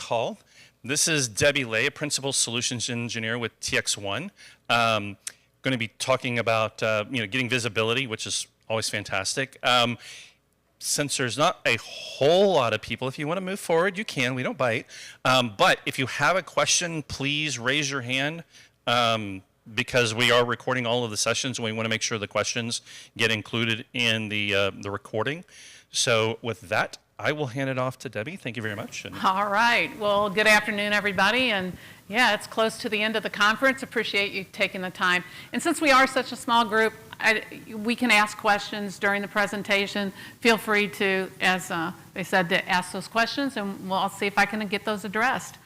call. This is Debbie Lay, a Principal Solutions Engineer with TX1. Going to be talking about getting visibility, which is always fantastic. Since there's not a whole lot of people, if you want to move forward, you can. We don't bite. But if you have a question, please raise your hand because we are recording all of the sessions and we want to make sure the questions get included in the recording. So with that, I will hand it off to Debbie. Thank you very much. All right. Well, good afternoon, everybody. And yeah, it's close to the end of the conference. Appreciate you taking the time. And since we are such a small group, we can ask questions during the presentation. Feel free to, as they said, to ask those questions, and I'll see if I can get those addressed.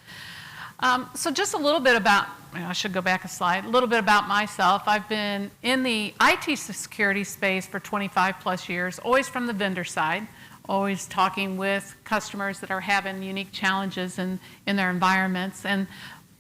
So just a little bit about, I should go back a slide, a little bit about myself. I've been in the IT security space for 25 plus years, always from the vendor side, always talking with customers that are having unique challenges in their environments. And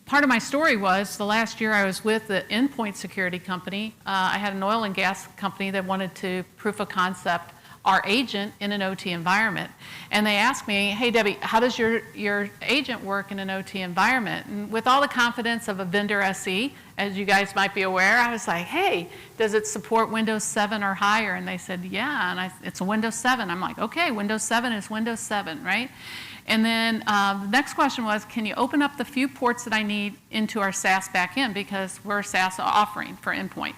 part of my story was the last year I was with the endpoint security company. I had an oil and gas company that wanted to proof of concept our agent in an OT environment. And they asked me, hey, Debbie, how does your agent work in an OT environment? And with all the confidence of a vendor SE, as you guys might be aware, I was like, hey, does it support Windows 7 or higher? And they said, yeah, and it's a Windows 7. I'm like, okay, Windows 7 is Windows 7, right? And then the next question was, can you open up the few ports that I need into our SaaS backend, because we're a SaaS offering for endpoint?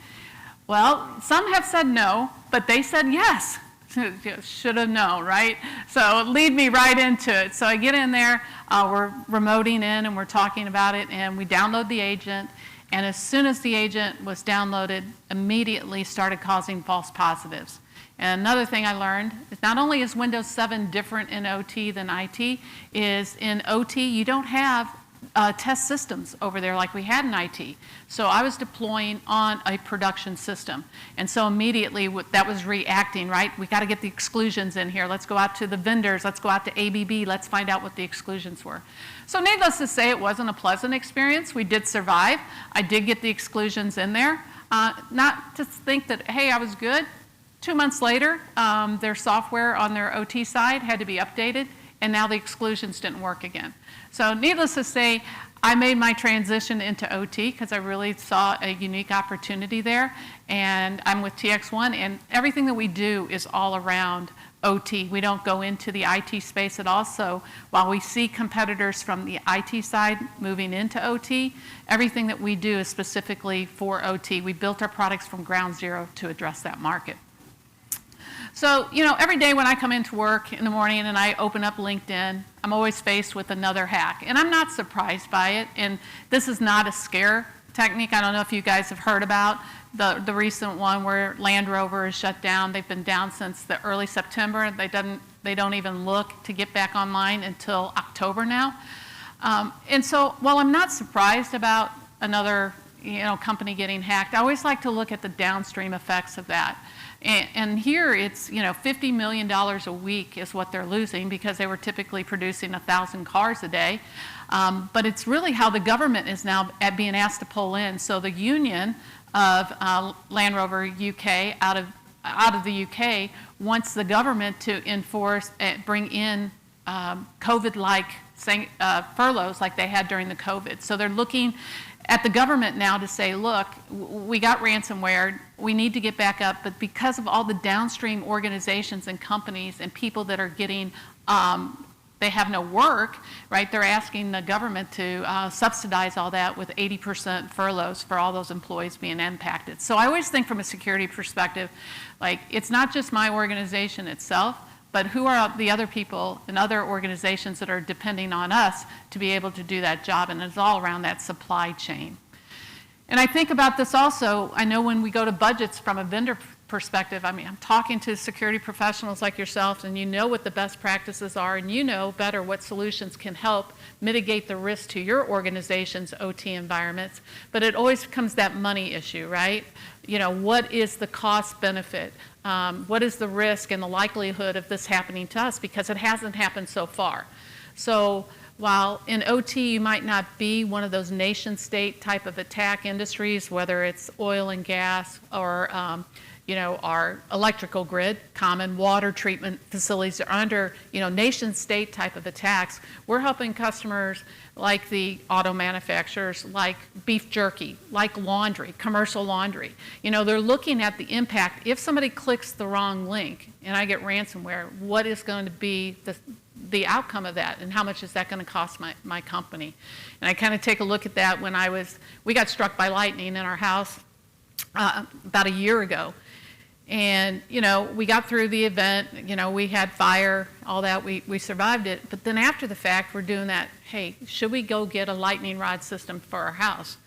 Well, some have said no, but they said yes. Should have known, right? So lead me right into it. So I get in there, we're remoting in and we're talking about it, and we download the agent. And as soon as the agent was downloaded, immediately started causing false positives. And another thing I learned is not only is Windows 7 different in OT than IT, is in OT you don't have test systems over there like we had in IT. So I was deploying on a production system. And so immediately that was reacting, right? We got to get the exclusions in here. Let's go out to the vendors. Let's go out to ABB. Let's find out what the exclusions were. So needless to say, it wasn't a pleasant experience. We did survive. I did get the exclusions in there. Not to think that, hey, I was good. 2 months later, their software on their OT side had to be updated, and now the exclusions didn't work again. So needless to say, I made my transition into OT because I really saw a unique opportunity there. And I'm with TX1, and everything that we do is all around OT. We don't go into the IT space at all. So while we see competitors from the IT side moving into OT, everything that we do is specifically for OT. We built our products from ground zero to address that market. So, every day when I come into work in the morning and I open up LinkedIn, I'm always faced with another hack. And I'm not surprised by it. And this is not a scare technique. I don't know if you guys have heard about the recent one where Land Rover is shut down. They've been down since the early September. They don't even look to get back online until October now. And so while I'm not surprised about another company getting hacked, I always like to look at the downstream effects of that. And here it's, $50 million a week is what they're losing because they were typically producing 1,000 cars a day. But it's really how the government is now being asked to pull in. So the union of Land Rover UK out of the UK wants the government to enforce, bring in COVID-like furloughs like they had during the COVID. So they're looking at the government now to say, look, we got ransomware, we need to get back up, but because of all the downstream organizations and companies and people that are getting, they have no work, right? They're asking the government to subsidize all that with 80% furloughs for all those employees being impacted. So I always think from a security perspective, like it's not just my organization itself, but who are the other people and other organizations that are depending on us to be able to do that job? And it's all around that supply chain. And I think about this also, I know when we go to budgets from a vendor perspective, I'm talking to security professionals like yourself, and you know what the best practices are, and you know better what solutions can help mitigate the risk to your organization's OT environments. But it always becomes that money issue, right? What is the cost benefit? What is the risk and the likelihood of this happening to us? Because it hasn't happened so far. So while in OT you might not be one of those nation state type of attack industries, whether it's oil and gas or our electrical grid, common water treatment facilities are under, nation state type of attacks. We're helping customers like the auto manufacturers, like beef jerky, like laundry, commercial laundry. They're looking at the impact. If somebody clicks the wrong link and I get ransomware, what is going to be the outcome of that, and how much is that going to cost my company? And I kind of take a look at that when we got struck by lightning in our house about a year ago. And, we got through the event, we had fire, all that, we survived it. But then after the fact, we're doing that, hey, should we go get a lightning rod system for our house?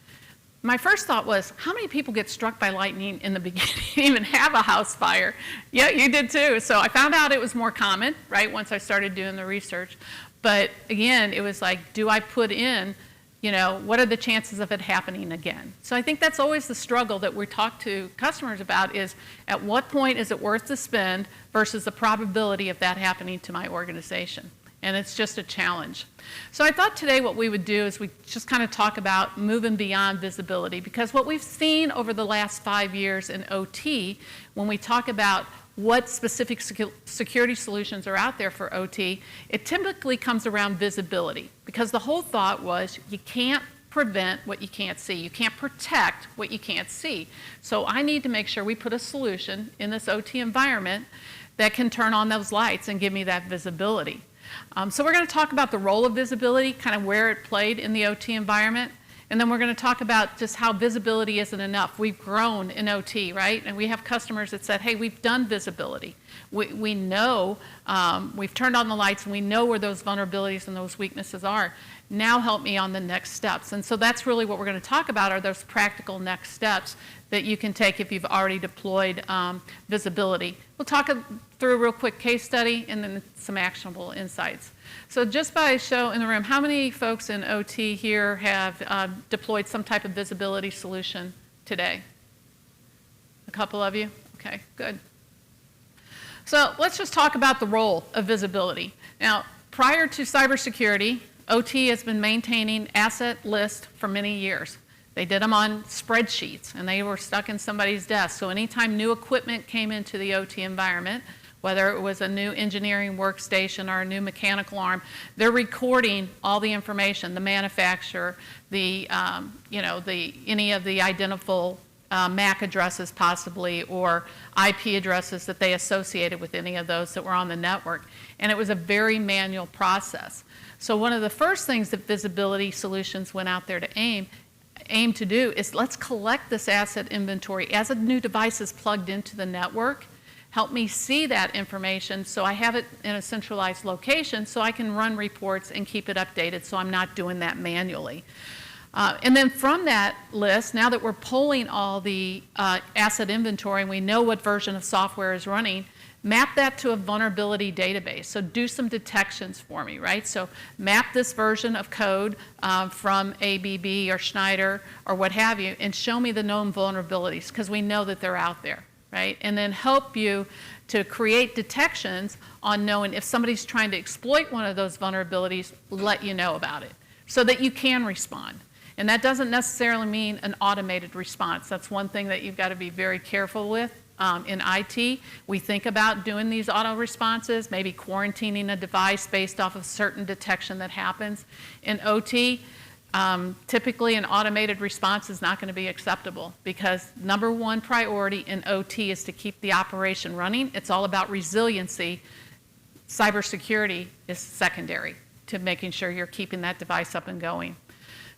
My first thought was, how many people get struck by lightning in the beginning, even have a house fire? Yeah, you did too. So I found out it was more common, right, once I started doing the research. But again, it was like, do I put in, what are the chances of it happening again? So I think that's always the struggle that we talk to customers about is, at what point is it worth the spend versus the probability of that happening to my organization? And it's just a challenge. So I thought today what we would do is we just kind of talk about moving beyond visibility, because what we've seen over the last 5 years in OT, when we talk about what specific security solutions are out there for OT, it typically comes around visibility, because the whole thought was you can't prevent what you can't see. You can't protect what you can't see. So I need to make sure we put a solution in this OT environment that can turn on those lights and give me that visibility. So we're going to talk about the role of visibility, kind of where it played in the OT environment. And then we're going to talk about just how visibility isn't enough. We've grown in OT, right? And we have customers that said, hey, we've done visibility. We know, we've turned on the lights and we know where those vulnerabilities and those weaknesses are. Now help me on the next steps. And so that's really what we're going to talk about, are those practical next steps that you can take if you've already deployed visibility. We'll talk through a real quick case study and then some actionable insights. So just by a show in the room, how many folks in OT here have deployed some type of visibility solution today? A couple of you? Okay, good. So let's just talk about the role of visibility. Now, prior to cybersecurity, OT has been maintaining asset lists for many years. They did them on spreadsheets, and they were stuck in somebody's desk. So anytime new equipment came into the OT environment, whether it was a new engineering workstation or a new mechanical arm, they're recording all the information, the manufacturer, any of the identifiable MAC addresses possibly, or IP addresses that they associated with any of those that were on the network. And it was a very manual process. So one of the first things that visibility solutions went out there to aim to do is, let's collect this asset inventory as a new device is plugged into the network. Help me see that information so I have it in a centralized location so I can run reports and keep it updated so I'm not doing that manually. And then from that list, now that we're pulling all the asset inventory and we know what version of software is running, map that to a vulnerability database. So do some detections for me, right? So map this version of code from ABB or Schneider or what have you, and show me the known vulnerabilities, because we know that they're out there, right? And then help you to create detections on knowing if somebody's trying to exploit one of those vulnerabilities, let you know about it so that you can respond. And that doesn't necessarily mean an automated response. That's one thing that you've got to be very careful with. In IT, we think about doing these auto responses, maybe quarantining a device based off of certain detection that happens. In OT, typically an automated response is not going to be acceptable, because number one priority in OT is to keep the operation running. It's all about resiliency. Cybersecurity is secondary to making sure you're keeping that device up and going.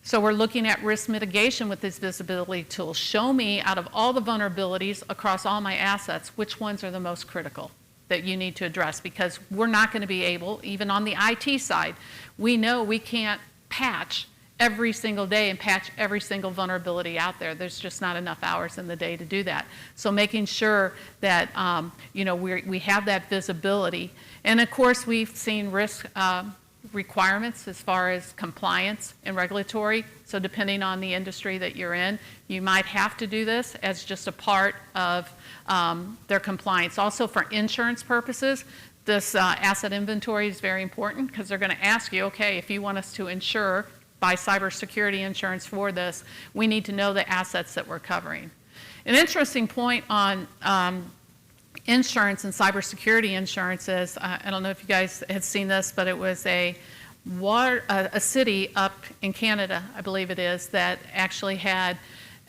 So we're looking at risk mitigation with this visibility tool. Show me, out of all the vulnerabilities across all my assets, which ones are the most critical that you need to address, because we're not going to be able, even on the IT side, we know we can't patch every single day and patch every single vulnerability out there. There's just not enough hours in the day to do that. So making sure that we have that visibility. And of course, we've seen risk requirements as far as compliance and regulatory. So depending on the industry that you're in, you might have to do this as just a part of their compliance. Also for insurance purposes, this asset inventory is very important, because they're going to ask you, okay, if you want us to insure, buy cybersecurity insurance for this, we need to know the assets that we're covering. An interesting point on insurance and cybersecurity insurance is, I don't know if you guys have seen this, but it was a city up in Canada, I believe it is, that actually had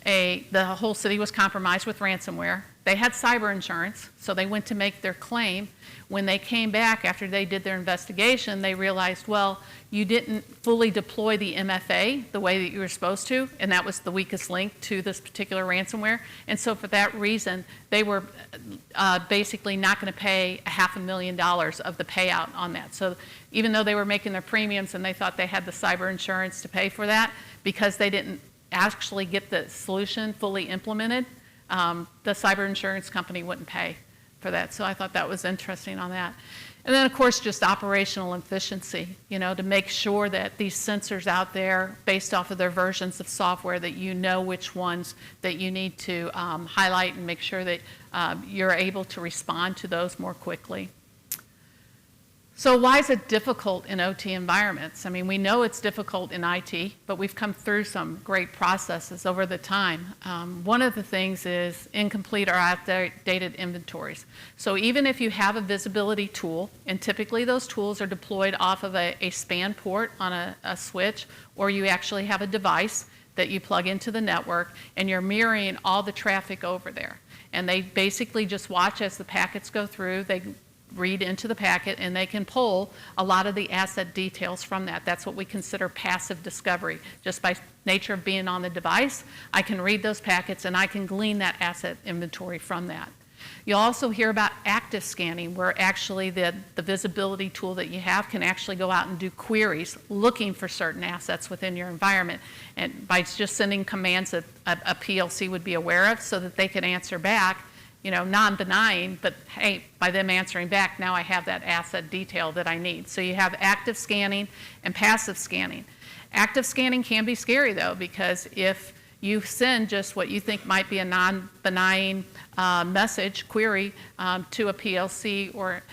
the whole city was compromised with ransomware. They had cyber insurance, so they went to make their claim. When they came back after they did their investigation, they realized, well, you didn't fully deploy the MFA the way that you were supposed to, and that was the weakest link to this particular ransomware. And so for that reason, they were basically not going to pay $500,000 of the payout on that. So even though they were making their premiums and they thought they had the cyber insurance to pay for that, because they didn't actually get the solution fully implemented, the cyber insurance company wouldn't pay for that. So I thought that was interesting on that. And then, of course, just operational efficiency, to make sure that these sensors out there, based off of their versions of software, that you know which ones that you need to highlight and make sure that you're able to respond to those more quickly. So why is it difficult in OT environments? I mean, we know it's difficult in IT, but we've come through some great processes over the time. One of the things is incomplete or outdated inventories. So even if you have a visibility tool, and typically those tools are deployed off of a SPAN port on a switch, or you actually have a device that you plug into the network, and you're mirroring all the traffic over there. And they basically just watch as the packets go through. They read into the packet, and they can pull a lot of the asset details from that. That's what we consider passive discovery. Just by nature of being on the device, I can read those packets, and I can glean that asset inventory from that. You'll also hear about active scanning, where actually the visibility tool that you have can actually go out and do queries looking for certain assets within your environment, and by just sending commands that a PLC would be aware of so that they can answer back, non-benign, but hey, by them answering back, now I have that asset detail that I need. So you have active scanning and passive scanning. Active scanning can be scary, though, because if you send just what you think might be a non-benign message, query, to a PLC or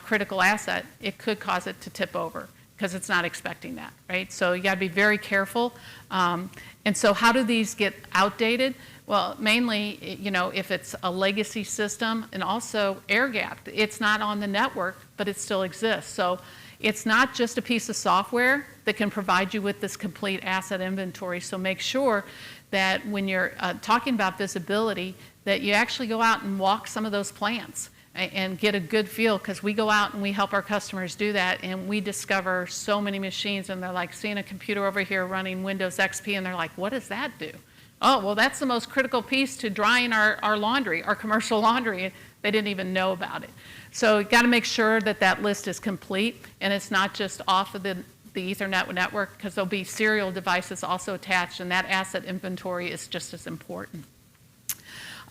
critical asset, it could cause it to tip over because it's not expecting that, right? So you got to be very careful. And so how do these get outdated? Well, mainly, if it's a legacy system, and also air-gapped. It's not on the network, but it still exists. So it's not just a piece of software that can provide you with this complete asset inventory. So make sure that when you're talking about visibility, that you actually go out and walk some of those plants and get a good feel, because we go out and we help our customers do that, and we discover so many machines, and they're like seeing a computer over here running Windows XP, and they're like, what does that do? Oh, well, that's the most critical piece to drying our laundry, our commercial laundry. They didn't even know about it. So you've got to make sure that that list is complete, and it's not just off of the Ethernet network, because there'll be serial devices also attached, and that asset inventory is just as important.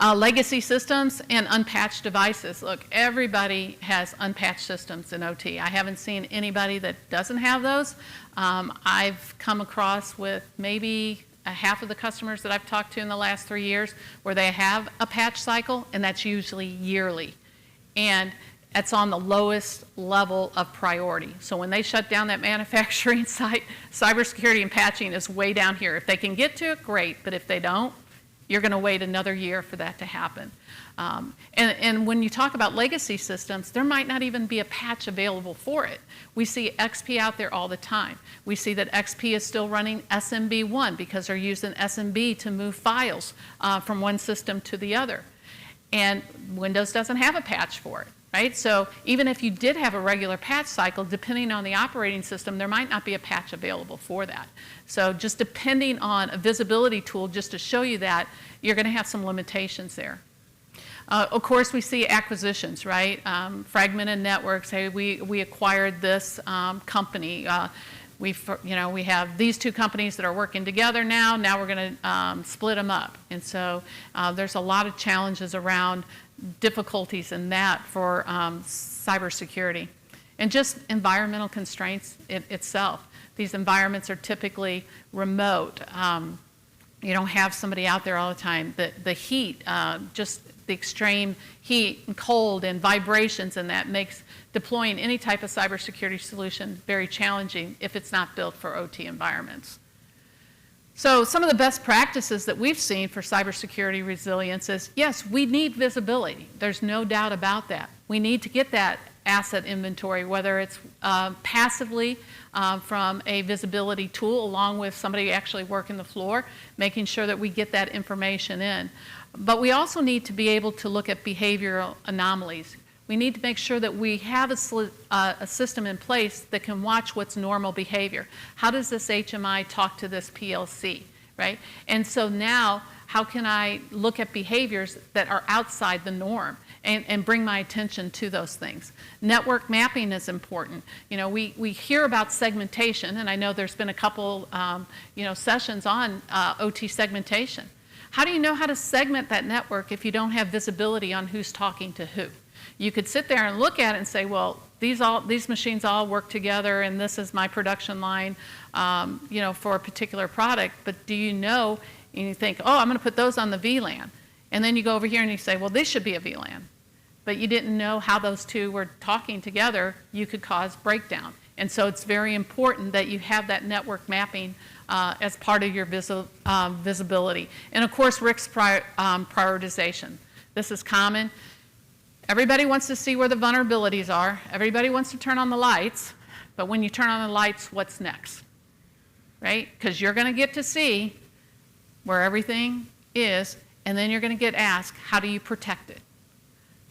Legacy systems and unpatched devices. Look, everybody has unpatched systems in OT. I haven't seen anybody that doesn't have those. I've come across with maybe half of the customers that I've talked to in the last 3 years where they have a patch cycle, and that's usually yearly. And that's on the lowest level of priority. So when they shut down that manufacturing site, cybersecurity and patching is way down here. If they can get to it, great. But if they don't, you're going to wait another year for that to happen. And when you talk about legacy systems, there might not even be a patch available for it. We see XP out there all the time. We see that XP is still running SMB1 because they're using SMB to move files from one system to the other. And Windows doesn't have a patch for it, right? So even if you did have a regular patch cycle, depending on the operating system, there might not be a patch available for that. So just depending on a visibility tool, just to show you that, you're going to have some limitations there. Of course, we see acquisitions, right? Fragmented networks. Hey, we acquired this company. We have these two companies that are working together now. Now we're going to split them up. And so there's a lot of challenges around difficulties in that for cybersecurity. And just environmental constraints itself. These environments are typically remote. You don't have somebody out there all the time. The heat, just the extreme heat and cold and vibrations, and that makes deploying any type of cybersecurity solution very challenging if it's not built for OT environments. So some of the best practices that we've seen for cybersecurity resilience is, yes, we need visibility. There's no doubt about that. We need to get that asset inventory, whether it's passively from a visibility tool along with somebody actually working the floor, making sure that we get that information in. But we also need to be able to look at behavioral anomalies. We need to make sure that we have a system in place that can watch what's normal behavior. How does this HMI talk to this PLC, right? And so now, how can I look at behaviors that are outside the norm and bring my attention to those things? Network mapping is important. You know, we hear about segmentation, and I know there's been a couple, sessions on OT segmentation. How do you know how to segment that network if you don't have visibility on who's talking to who? You could sit there and look at it and say, well, these machines all work together, and this is my production line, for a particular product. But do you know, and you think, oh, I'm going to put those on the VLAN. And then you go over here and you say, well, this should be a VLAN. But you didn't know how those two were talking together. You could cause breakdown. And so it's very important that you have that network mapping as part of your visibility. And of course, risk prioritization. This is common. Everybody wants to see where the vulnerabilities are. Everybody wants to turn on the lights. But when you turn on the lights, what's next? Right? Because you're going to get to see where everything is, and then you're going to get asked, how do you protect it?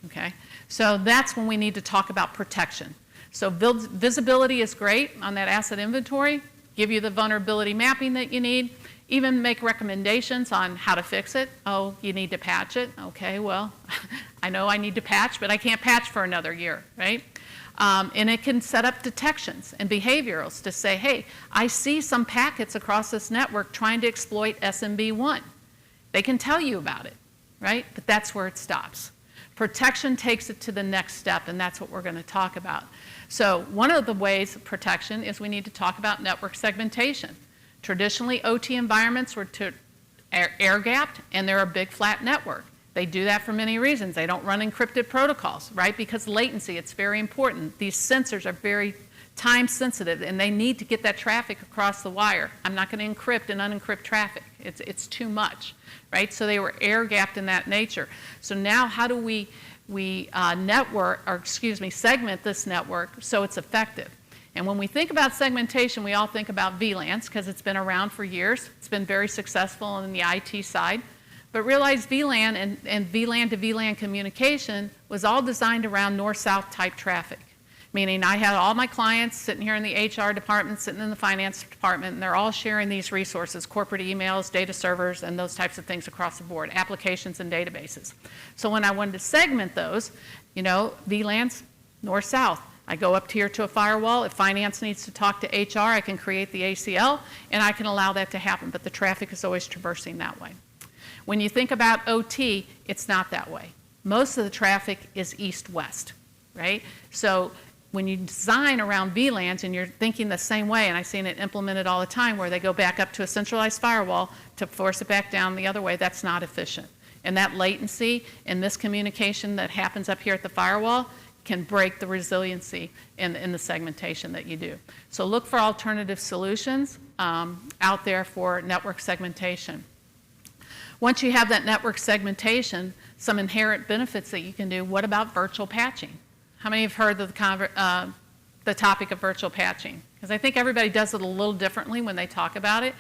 Okay? So that's when we need to talk about protection. So visibility is great on that asset inventory, give you the vulnerability mapping that you need, even make recommendations on how to fix it. Oh, you need to patch it. Okay, well, I know I need to patch, but I can't patch for another year, right? And it can set up detections and behaviorals to say, hey, I see some packets across this network trying to exploit SMB1. They can tell you about it, right? But that's where it stops. Protection takes it to the next step, and that's what we're going to talk about. So one of the ways of protection is we need to talk about network segmentation. Traditionally, OT environments were air-gapped, and they're a big flat network. They do that for many reasons. They don't run encrypted protocols, right? Because latency, it's very important. These sensors are very time sensitive, and they need to get that traffic across the wire. I'm not going to encrypt and unencrypt traffic. It's too much, right? So they were air-gapped in that nature. So now how do we segment this network so it's effective? And when we think about segmentation, we all think about VLANs because it's been around for years. It's been very successful on the IT side. But realize VLAN and VLAN to VLAN communication was all designed around north-south type traffic. Meaning I had all my clients sitting here in the HR department, sitting in the finance department, and they're all sharing these resources, corporate emails, data servers, and those types of things across the board, applications and databases. So when I wanted to segment those, VLANs, north-south. I go up here to a firewall. If finance needs to talk to HR, I can create the ACL, and I can allow that to happen, but the traffic is always traversing that way. When you think about OT, it's not that way. Most of the traffic is east-west, right? So when you design around VLANs and you're thinking the same way, and I've seen it implemented all the time where they go back up to a centralized firewall to force it back down the other way, that's not efficient. And that latency and miscommunication that happens up here at the firewall can break the resiliency in the segmentation that you do. So look for alternative solutions out there for network segmentation. Once you have that network segmentation, some inherent benefits that you can do, what about virtual patching? How many have heard of the topic of virtual patching? Because I think everybody does it a little differently when they talk about it.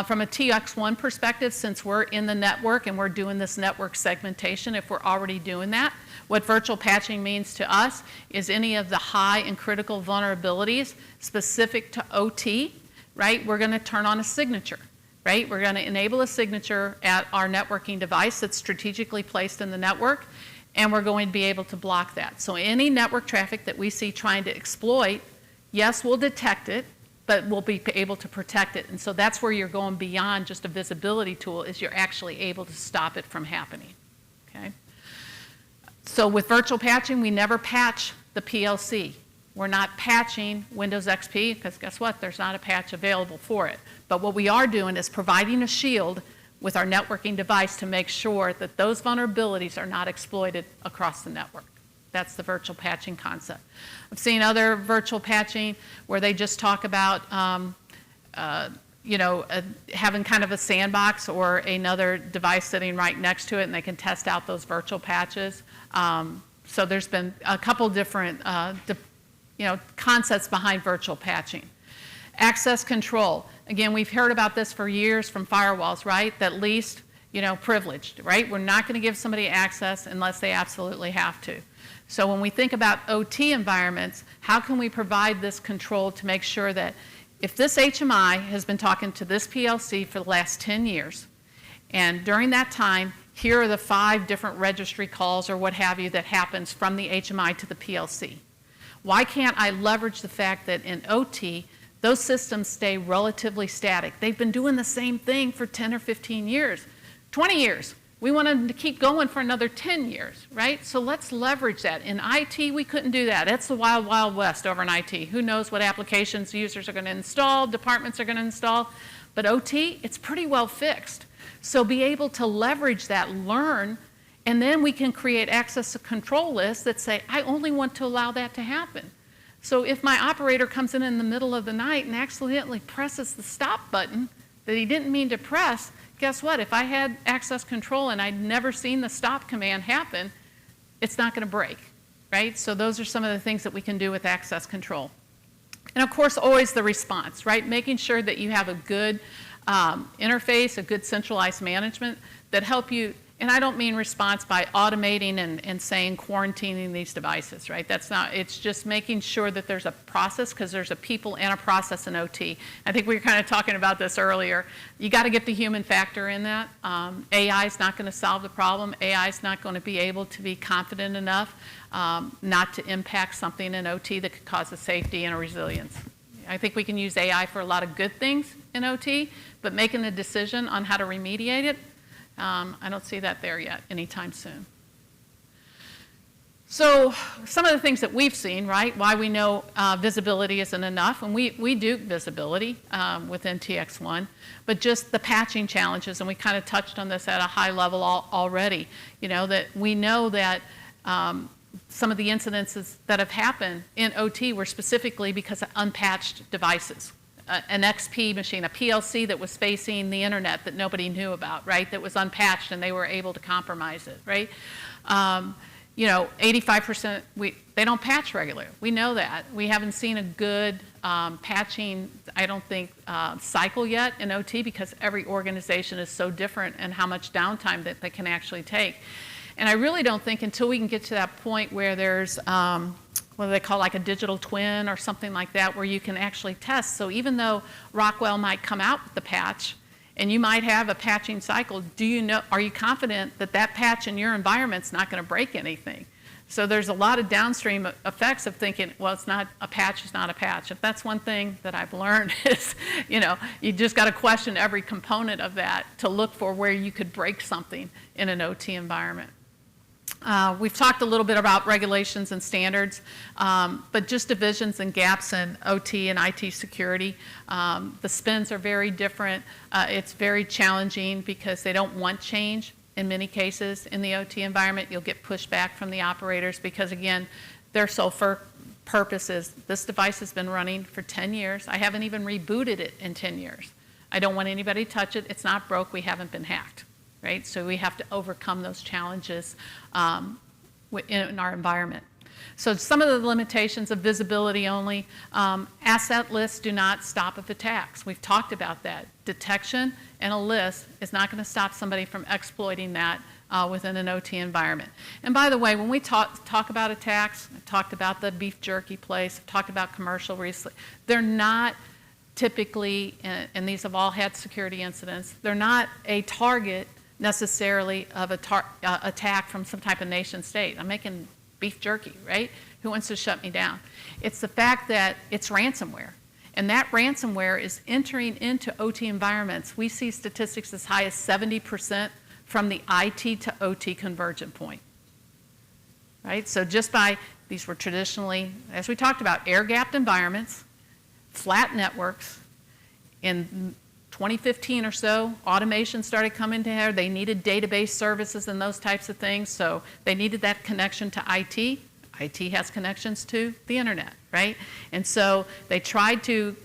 From a TX1 perspective, since we're in the network and we're doing this network segmentation, if we're already doing that, what virtual patching means to us is any of the high and critical vulnerabilities specific to OT, right? We're going to turn on a signature, right? We're going to enable a signature at our networking device that's strategically placed in the network, and we're going to be able to block that. So any network traffic that we see trying to exploit, yes, we'll detect it, but we'll be able to protect it. And so that's where you're going beyond just a visibility tool, is you're actually able to stop it from happening, okay? So with virtual patching, we never patch the PLC. We're not patching Windows XP, because guess what? There's not a patch available for it. But what we are doing is providing a shield with our networking device to make sure that those vulnerabilities are not exploited across the network. That's the virtual patching concept. I've seen other virtual patching where they just talk about having kind of a sandbox or another device sitting right next to it, and they can test out those virtual patches. So there's been a couple different concepts behind virtual patching. Access control. Again, we've heard about this for years from firewalls, right? That least, privileged, right? We're not going to give somebody access unless they absolutely have to. So when we think about OT environments, how can we provide this control to make sure that if this HMI has been talking to this PLC for the last 10 years, and during that time, here are the 5 different registry calls or what have you that happens from the HMI to the PLC. Why can't I leverage the fact that in OT, those systems stay relatively static? They've been doing the same thing for 10 or 15 years, 20 years. We want them to keep going for another 10 years, right? So let's leverage that. In IT, we couldn't do that. That's the wild, wild west over in IT. Who knows what applications users are going to install, departments are going to install. But OT, it's pretty well fixed. So be able to leverage that, learn, and then we can create access control lists that say, I only want to allow that to happen. So if my operator comes in the middle of the night and accidentally presses the stop button that he didn't mean to press, guess what? If I had access control and I'd never seen the stop command happen, it's not going to break, right? So those are some of the things that we can do with access control. And of course, always the response, right? Making sure that you have a good interface, a good centralized management that help you. And I don't mean response by automating and saying quarantining these devices, right? That's not, it's just making sure that there's a process, because there's a people and a process in OT. I think we were kind of talking about this earlier. You got to get the human factor in that. AI is not going to solve the problem. AI is not going to be able to be confident enough not to impact something in OT that could cause a safety and a resilience. I think we can use AI for a lot of good things in OT, but making the decision on how to remediate it, I don't see that there yet anytime soon. So some of the things that we've seen, right, why we know visibility isn't enough, and we do visibility within TX1, but just the patching challenges, and we kind of touched on this at a high level already, that we know that some of the incidences that have happened in OT were specifically because of unpatched devices. An XP machine, a PLC that was facing the internet that nobody knew about, right, that was unpatched and they were able to compromise it, right? 85%, they don't patch regularly. We know that. We haven't seen a good patching, I don't think, cycle yet in OT, because every organization is so different and how much downtime that they can actually take. And I really don't think until we can get to that point where there's what do they call, like a digital twin or something like that, where you can actually test. So even though Rockwell might come out with the patch and you might have a patching cycle, are you confident that that patch in your environment's not going to break anything? So there's a lot of downstream effects of thinking, well, it's not a patch, it's not a patch. If that's one thing that I've learned is, you just got to question every component of that to look for where you could break something in an OT environment. We've talked a little bit about regulations and standards, but just divisions and gaps in OT and IT security. The spins are very different. It's very challenging because they don't want change in many cases in the OT environment. You'll get pushback from the operators because, again, their sole purpose is this device has been running for 10 years. I haven't even rebooted it in 10 years. I don't want anybody to touch it. It's not broke. We haven't been hacked. Right? So we have to overcome those challenges in our environment. So some of the limitations of visibility only, asset lists do not stop of attacks. We've talked about that. Detection and a list is not going to stop somebody from exploiting that within an OT environment. And by the way, when we talk about attacks, I've talked about the beef jerky place, I've talked about commercial recently, they're not typically, and these have all had security incidents, they're not a target necessarily of attack from some type of nation state. I'm making beef jerky, right? Who wants to shut me down? It's the fact that it's ransomware. And that ransomware is entering into OT environments. We see statistics as high as 70% from the IT to OT convergent point. Right? So just by, these were traditionally, as we talked about, air-gapped environments, flat networks. In 2015 or so, automation started coming to here. They needed database services and those types of things, so they needed that connection to IT. IT has connections to the internet, right? And so they tried to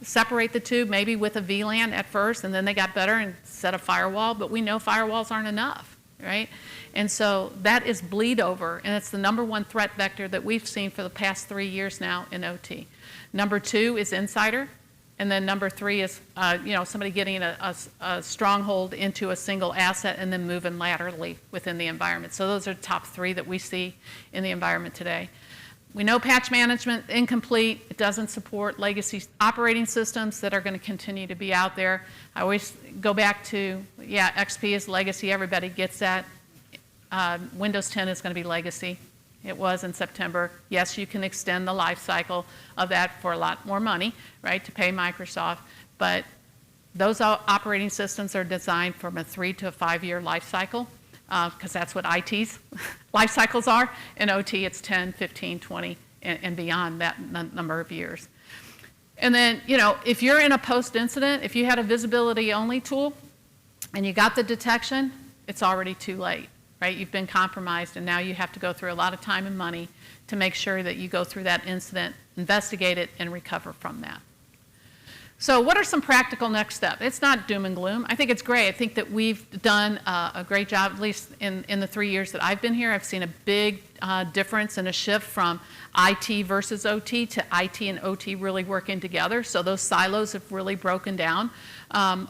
separate the two, maybe with a VLAN at first, and then they got better and set a firewall, but we know firewalls aren't enough, right? And so that is bleed over, and it's the number one threat vector that we've seen for the past 3 years now in OT. Number two is insider, and then number three is somebody getting a stronghold into a single asset and then moving laterally within the environment. So those are the top three that we see in the environment today. We know patch management, incomplete. It doesn't support legacy operating systems that are going to continue to be out there. I always go back to, XP is legacy. Everybody gets that. Windows 10 is going to be legacy. It was in September. Yes, you can extend the life cycle of that for a lot more money, right, to pay Microsoft. But those operating systems are designed from a 3 to 5 year life cycle, because that's what IT's life cycles are. In OT, it's 10, 15, 20, and beyond that number of years. And then, if you're in a post-incident, if you had a visibility-only tool and you got the detection, it's already too late, right? You've been compromised, and now you have to go through a lot of time and money to make sure that you go through that incident, investigate it, and recover from that. So what are some practical next steps? It's not doom and gloom. I think it's great. I think that we've done a great job, at least in the 3 years that I've been here. I've seen a big difference and a shift from IT versus OT to IT and OT really working together. So those silos have really broken down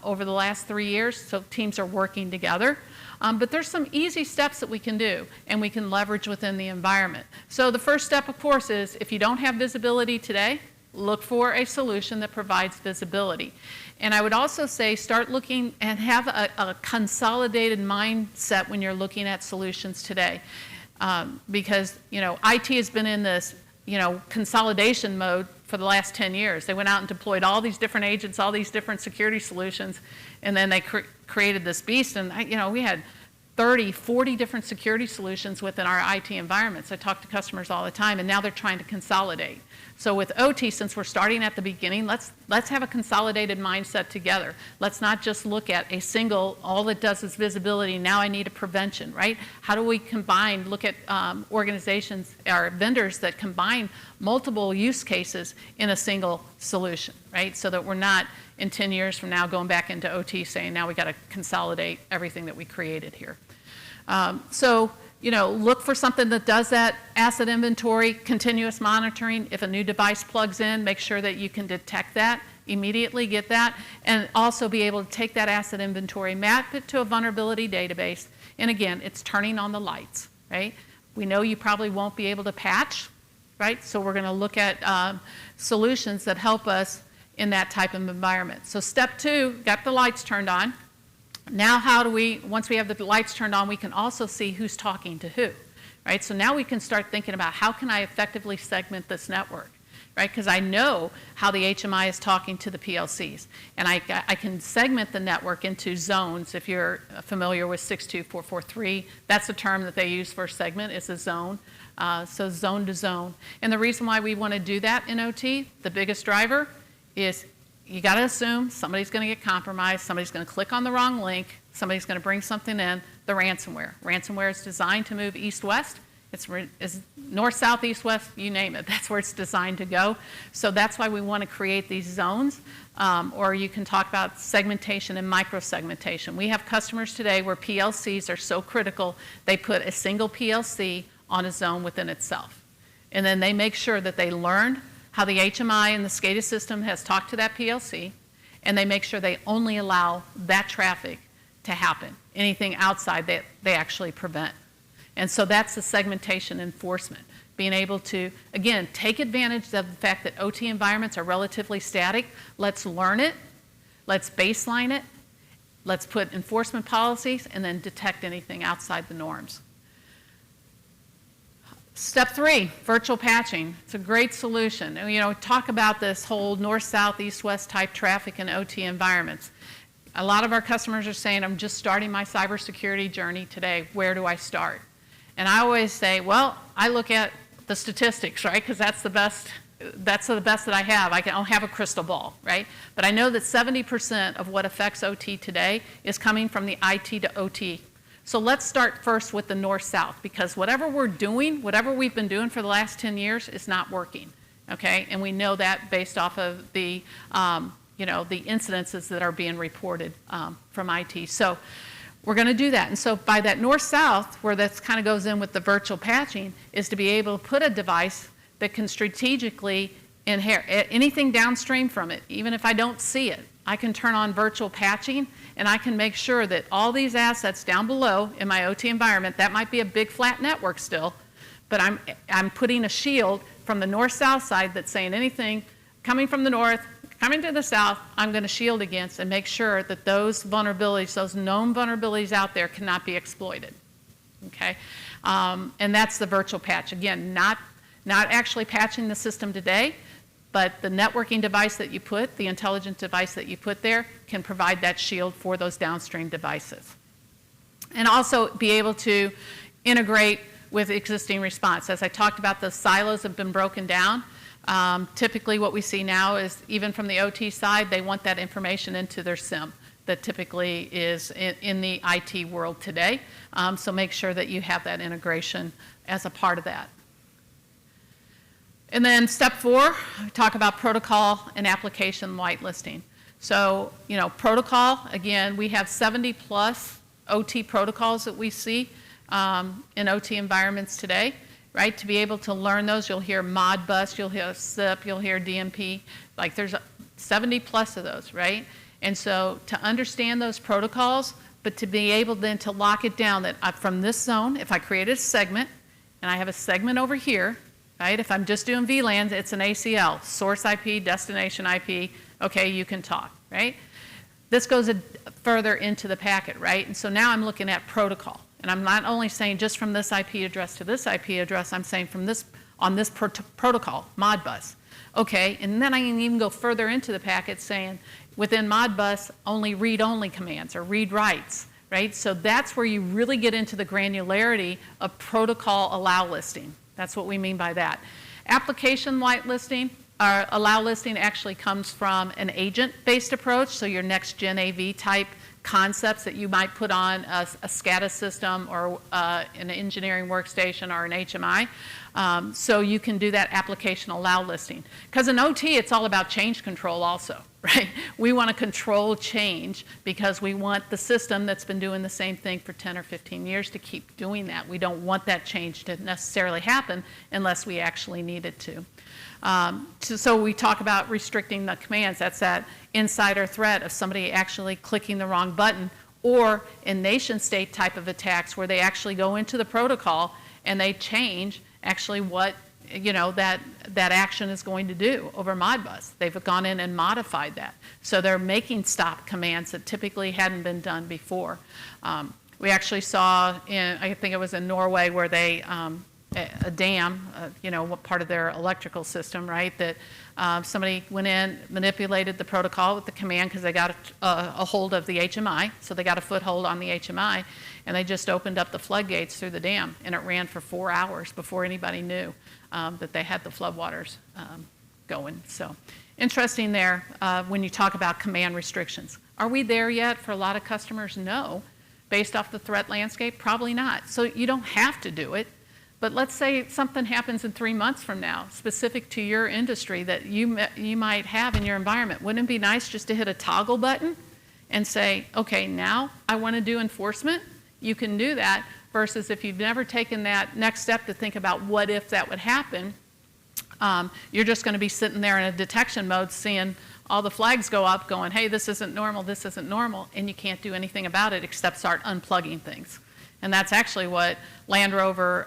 over the last 3 years. So teams are working together. But there's some easy steps that we can do and we can leverage within the environment. So the first step, of course, is if you don't have visibility today, look for a solution that provides visibility. And I would also say start looking and have a consolidated mindset when you're looking at solutions today. Because, IT has been in this, consolidation mode for the last 10 years. They went out and deployed all these different agents, all these different security solutions, and then they created this beast. And, we had 30, 40 different security solutions within our IT environments. I talk to customers all the time, and now they're trying to consolidate. So with OT, since we're starting at the beginning, let's have a consolidated mindset together. Let's not just look at a single, all it does is visibility, now I need a prevention, right? How do we look at organizations or vendors that combine multiple use cases in a single solution, right? So that we're not in 10 years from now going back into OT saying now we got to consolidate everything that we created here. Look for something that does that asset inventory, continuous monitoring. If a new device plugs in, make sure that you can detect that, immediately get that, and also be able to take that asset inventory, map it to a vulnerability database, and again, it's turning on the lights, right? We know you probably won't be able to patch, right? So we're going to look at solutions that help us in that type of environment. So step 2, got the lights turned on. Now once we have the lights turned on, we can also see who's talking to who, right? So now we can start thinking about how can I effectively segment this network, right? Because I know how the HMI is talking to the PLCs. And I can segment the network into zones. If you're familiar with 62443, that's the term that they use for segment, is a zone. So zone to zone. And the reason why we want to do that in OT, the biggest driver, is you got to assume somebody's going to get compromised, somebody's going to click on the wrong link, somebody's going to bring something in, the ransomware. Ransomware is designed to move east-west. It's north, south, east, west, you name it. That's where it's designed to go. So that's why we want to create these zones, or you can talk about segmentation and micro-segmentation. We have customers today where PLCs are so critical, they put a single PLC on a zone within itself. And then they make sure that they learn how the HMI and the SCADA system has talked to that PLC, and they make sure they only allow that traffic to happen. Anything outside they actually prevent. And so that's the segmentation enforcement. Being able to, again, take advantage of the fact that OT environments are relatively static. Let's learn it. Let's baseline it. Let's put enforcement policies and then detect anything outside the norms. Step 3, virtual patching. It's a great solution. And, talk about this whole north, south, east, west type traffic in OT environments. A lot of our customers are saying, I'm just starting my cybersecurity journey today. Where do I start? And I always say, well, I look at the statistics, right? Because that's the best that I have. I don't have a crystal ball, right? But I know that 70% of what affects OT today is coming from the IT to OT. So let's start first with the north-south, because whatever we're doing, whatever we've been doing for the last 10 years is not working. okay? And we know that based off of the, the incidences that are being reported from IT. So we're going to do that. And so by that north-south, where that kind of goes in with the virtual patching, is to be able to put a device that can strategically inherit anything downstream from it, even if I don't see it. I can turn on virtual patching, and I can make sure that all these assets down below in my OT environment, that might be a big flat network still, but I'm putting a shield from the north-south side that's saying anything coming from the north, coming to the south, I'm going to shield against and make sure that those vulnerabilities, those known vulnerabilities out there cannot be exploited, okay? And that's the virtual patch. Again, not actually patching the system today, but the networking device that you put, the intelligent device that you put there, can provide that shield for those downstream devices. And also be able to integrate with existing response. As I talked about, the silos have been broken down. Typically what we see now is, even from the OT side, they want that information into their SIM that typically is in the IT world today. So make sure that you have that integration as a part of that. And then step 4, talk about protocol and application whitelisting. So, protocol, again, we have 70 plus OT protocols that we see in OT environments today, right? To be able to learn those, you'll hear Modbus, you'll hear SIP, you'll hear DMP, like there's 70 plus of those, right? And so to understand those protocols, but to be able then to lock it down that from this zone, if I create a segment, and I have a segment over here, right? If I'm just doing VLANs, it's an ACL, source IP, destination IP, okay, you can talk, right? This goes further into the packet, right? And so now I'm looking at protocol. And I'm not only saying just from this IP address to this IP address, I'm saying from this, on this protocol, Modbus. Okay, and then I can even go further into the packet saying within Modbus, only read-only commands or read-writes, right? So that's where you really get into the granularity of protocol allow listing. That's what we mean by that. Application whitelisting, allow listing actually comes from an agent-based approach, so your next-gen AV type concepts that you might put on a SCADA system or an engineering workstation or an HMI. So you can do that application allow listing. Because in OT, it's all about change control also, right? We want to control change because we want the system that's been doing the same thing for 10 or 15 years to keep doing that. We don't want that change to necessarily happen unless we actually need it to. So we talk about restricting the commands. That's that insider threat of somebody actually clicking the wrong button, or in nation state type of attacks where they actually go into the protocol and they change actually what that action is going to do over Modbus. They've gone in and modified that. So they're making stop commands that typically hadn't been done before. We actually saw I think it was in Norway, where they a dam, what part of their electrical system, right? That somebody went in, manipulated the protocol with the command because they got a hold of the HMI. So they got a foothold on the HMI, and they just opened up the floodgates through the dam, and it ran for 4 hours before anybody knew that they had the floodwaters going. So interesting there when you talk about command restrictions. Are we there yet? For a lot of customers, no. Based off the threat landscape, probably not. So you don't have to do it. But let's say something happens in 3 months from now, specific to your industry that you might have in your environment. Wouldn't it be nice just to hit a toggle button and say, okay, now I want to do enforcement? You can do that, versus if you've never taken that next step to think about what if that would happen, you're just going to be sitting there in a detection mode seeing all the flags go up going, hey, this isn't normal, and you can't do anything about it except start unplugging things. And that's actually what Land Rover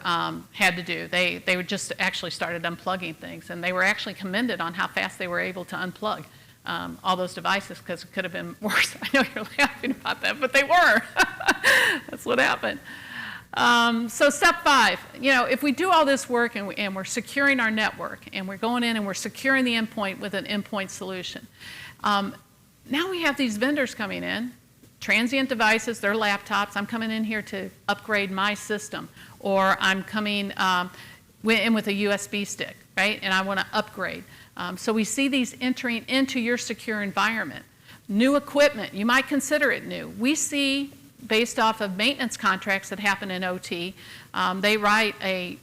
had to do. They just actually started unplugging things, and they were actually commended on how fast they were able to unplug all those devices, because it could have been worse. I know you're laughing about that, but they were. That's what happened. So step 5, if we do all this work and we're securing our network, and we're going in and we're securing the endpoint with an endpoint solution, now we have these vendors coming in, transient devices, their laptops. I'm coming in here to upgrade my system, or I'm coming in with a USB stick, right? And I want to upgrade. So we see these entering into your secure environment. New equipment, you might consider it new. We see, based off of maintenance contracts that happen in OT, they write a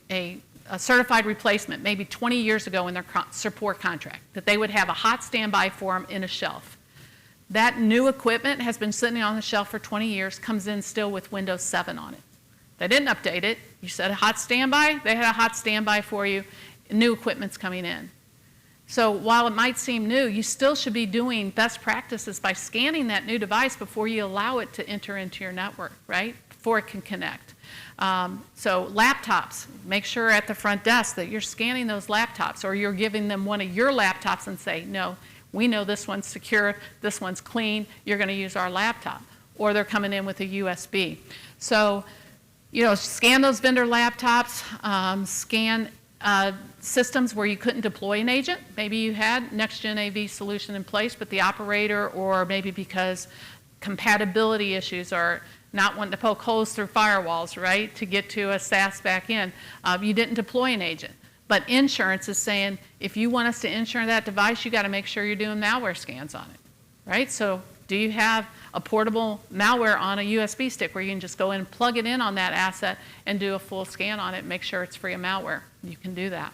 a certified replacement, maybe 20 years ago in their support contract, that they would have a hot standby for them in a shelf. That new equipment has been sitting on the shelf for 20 years, comes in still with Windows 7 on it. They didn't update it. You said a hot standby, they had a hot standby for you. New equipment's coming in. So while it might seem new, you still should be doing best practices by scanning that new device before you allow it to enter into your network, right? Before it can connect. So laptops, make sure at the front desk that you're scanning those laptops, or you're giving them one of your laptops and say, no, we know this one's secure, this one's clean, you're going to use our laptop. Or they're coming in with a USB. So, you know, scan those vendor laptops, scan systems where you couldn't deploy an agent. Maybe you had next-gen AV solution in place, but the operator, or maybe because compatibility issues are not wanting to poke holes through firewalls, right, to get to a SaaS back end, you didn't deploy an agent. But insurance is saying, if you want us to insure that device, you got to make sure you're doing malware scans on it, right? So do you have a portable malware on a USB stick where you can just go in and plug it in on that asset and do a full scan on it and make sure it's free of malware? You can do that.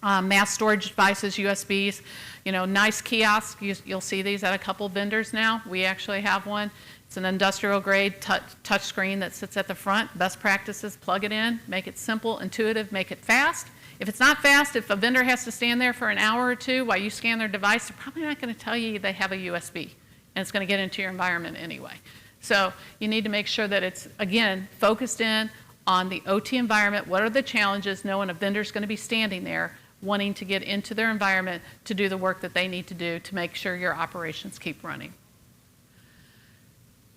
Mass storage devices, USBs, you know, nice kiosks. You'll see these at a couple vendors now. We actually have one. It's an industrial grade touch screen that sits at the front. Best practices, plug it in, make it simple, intuitive, make it fast. If it's not fast, if a vendor has to stand there for an hour or two while you scan their device, they're probably not going to tell you they have a USB, and it's going to get into your environment anyway. So you need to make sure that it's, again, focused in on the OT environment. What are the challenges, knowing a vendor's going to be standing there wanting to get into their environment to do the work that they need to do to make sure your operations keep running.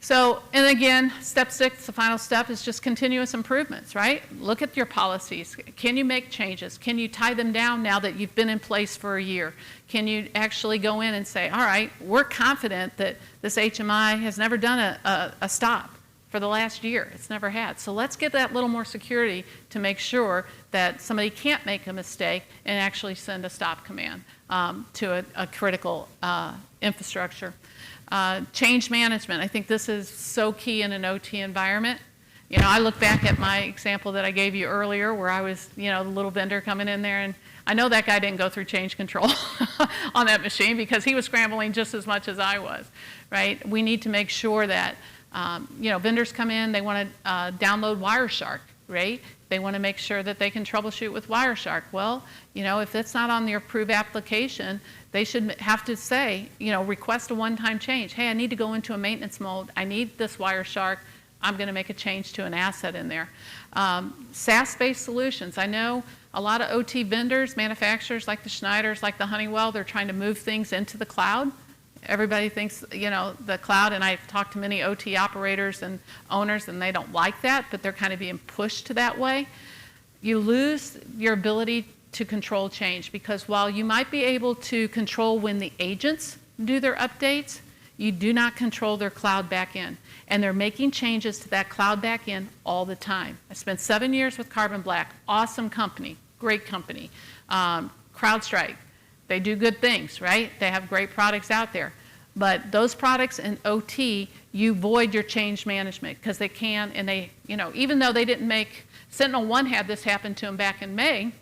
So, and again, step 6, the final step, is just continuous improvements, right? Look at your policies. Can you make changes? Can you tie them down now that you've been in place for a year? Can you actually go in and say, all right, we're confident that this HMI has never done a stop for the last year. It's never had. So let's get that little more security to make sure that somebody can't make a mistake and actually send a stop command to a critical infrastructure. Change management. I think this is so key in an OT environment. You know, I look back at my example that I gave you earlier where I was, you know, the little vendor coming in there, and I know that guy didn't go through change control on that machine because he was scrambling just as much as I was, right? We need to make sure that, you know, vendors come in, they want to download Wireshark, right? They want to make sure that they can troubleshoot with Wireshark. Well, you know, if it's not on the approved application, they should have to say, you know, request a one-time change. Hey, I need to go into a maintenance mode. I need this Wireshark. I'm going to make a change to an asset in there. SaaS-based solutions. I know a lot of OT vendors, manufacturers like the Schneiders, like the Honeywell, they're trying to move things into the cloud. Everybody thinks, you know, the cloud, and I've talked to many OT operators and owners, and they don't like that, but they're kind of being pushed to that way. You lose your ability to control change, because while you might be able to control when the agents do their updates, you do not control their cloud backend. And they're making changes to that cloud backend all the time. I spent 7 years with Carbon Black. Awesome company, great company. CrowdStrike, they do good things, right? They have great products out there. But those products in OT, you void your change management because they can, and they, you know, even though they didn't make, SentinelOne had this happen to them back in May,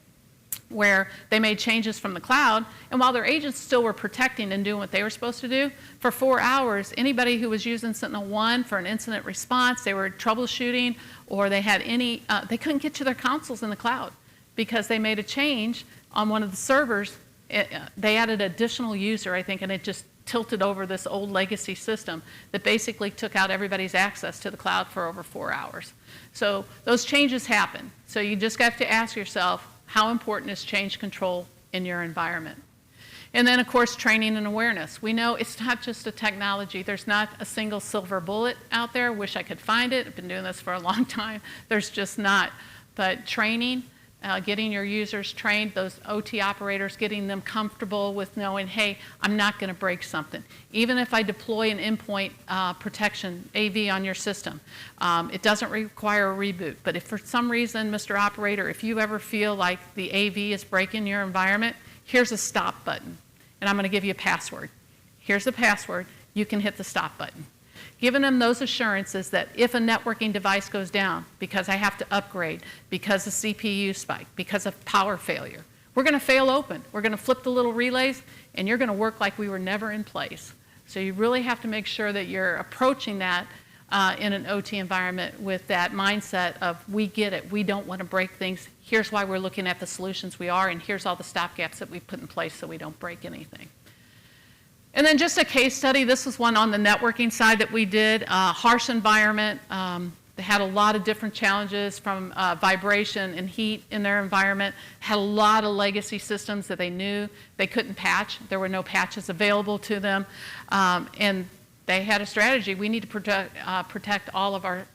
where they made changes from the cloud, and while their agents still were protecting and doing what they were supposed to do, for 4 hours, anybody who was using SentinelOne for an incident response, they were troubleshooting, or they had any, they couldn't get to their consoles in the cloud because they made a change on one of the servers. They added an additional user, I think, and it just tilted over this old legacy system that basically took out everybody's access to the cloud for over 4 hours. So those changes happen. So you just have to ask yourself, how important is change control in your environment? And then, of course, training and awareness. We know it's not just a technology. There's not a single silver bullet out there. Wish I could find it. I've been doing this for a long time. There's just not. But training, getting your users trained, those OT operators, getting them comfortable with knowing, hey, I'm not going to break something. Even if I deploy an endpoint protection, AV, on your system, it doesn't require a reboot. But if for some reason, Mr. Operator, if you ever feel like the AV is breaking your environment, here's a stop button. And I'm going to give you a password. Here's the password. You can hit the stop button. giving them those assurances that if a networking device goes down because I have to upgrade, because of CPU spike, because of power failure, we're going to fail open. We're going to flip the little relays, and you're going to work like we were never in place. So you really have to make sure that you're approaching that in an OT environment with that mindset of, we get it, we don't want to break things, here's why we're looking at the solutions we are, and here's all the stopgaps that we put in place so we don't break anything. And then just a case study, this was one on the networking side that we did, harsh environment. They had a lot of different challenges from vibration and heat in their environment, had a lot of legacy systems that they knew they couldn't patch. There were no patches available to them. And they had a strategy. We need to protect all of our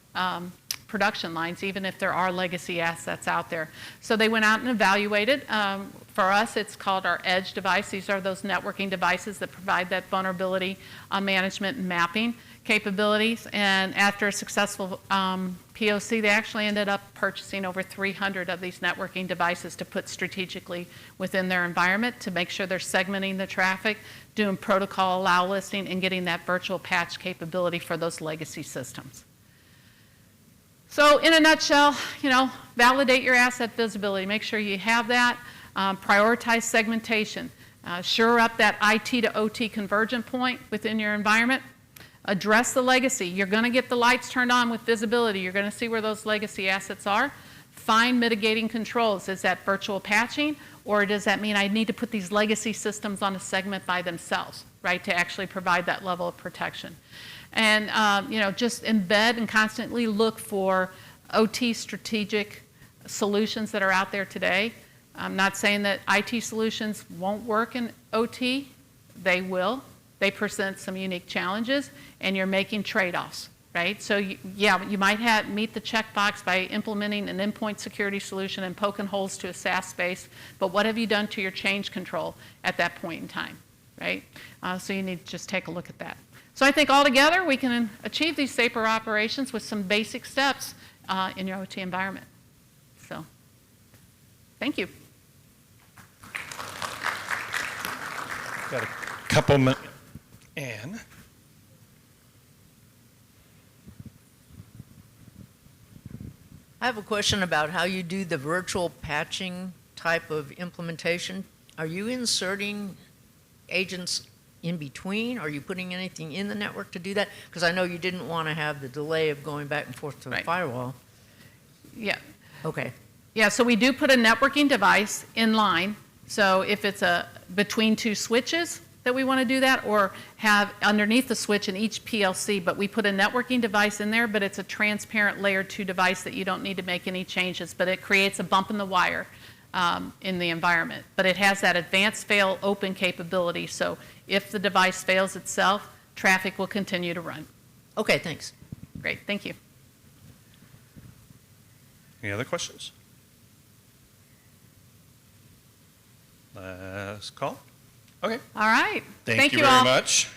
production lines, even if there are legacy assets out there. So they went out and evaluated. For us, it's called our Edge device. These are those networking devices that provide that vulnerability management and mapping capabilities. And after a successful POC, they actually ended up purchasing over 300 of these networking devices to put strategically within their environment to make sure they're segmenting the traffic, doing protocol allow listing, and getting that virtual patch capability for those legacy systems. So in a nutshell, validate your asset visibility. Make sure you have that. Prioritize segmentation. Shore up that IT to OT convergent point within your environment. Address the legacy. You're going to get the lights turned on with visibility. You're going to see where those legacy assets are. Find mitigating controls. Is that virtual patching, or does that mean I need to put these legacy systems on a segment by themselves, right, to actually provide that level of protection? And just embed and constantly look for OT strategic solutions that are out there today. I'm not saying that IT solutions won't work in OT. They will. They present some unique challenges, and you're making trade-offs, right? So you might meet the checkbox by implementing an endpoint security solution and poking holes to a SaaS space, but what have you done to your change control at that point in time, right? So you need to just take a look at that. So I think altogether we can achieve these safer operations with some basic steps in your OT environment. So thank you. Got a couple minutes. Anne? I have a question about how you do the virtual patching type of implementation. Are you inserting agents in between? Are you putting anything in the network to do that? Because I know you didn't want to have the delay of going back and forth to a firewall. Yeah. Okay. Yeah, so we do put a networking device in line. So if it's between two switches that we want to do that, or have underneath the switch in each PLC, but we put a networking device in there, but it's a transparent layer 2 device that you don't need to make any changes, but it creates a bump in the wire in the environment. But it has that advanced fail open capability, so if the device fails itself, traffic will continue to run. Okay, thanks. Great, thank you. Any other questions? Last call. Okay. All right. Thank you all. very much.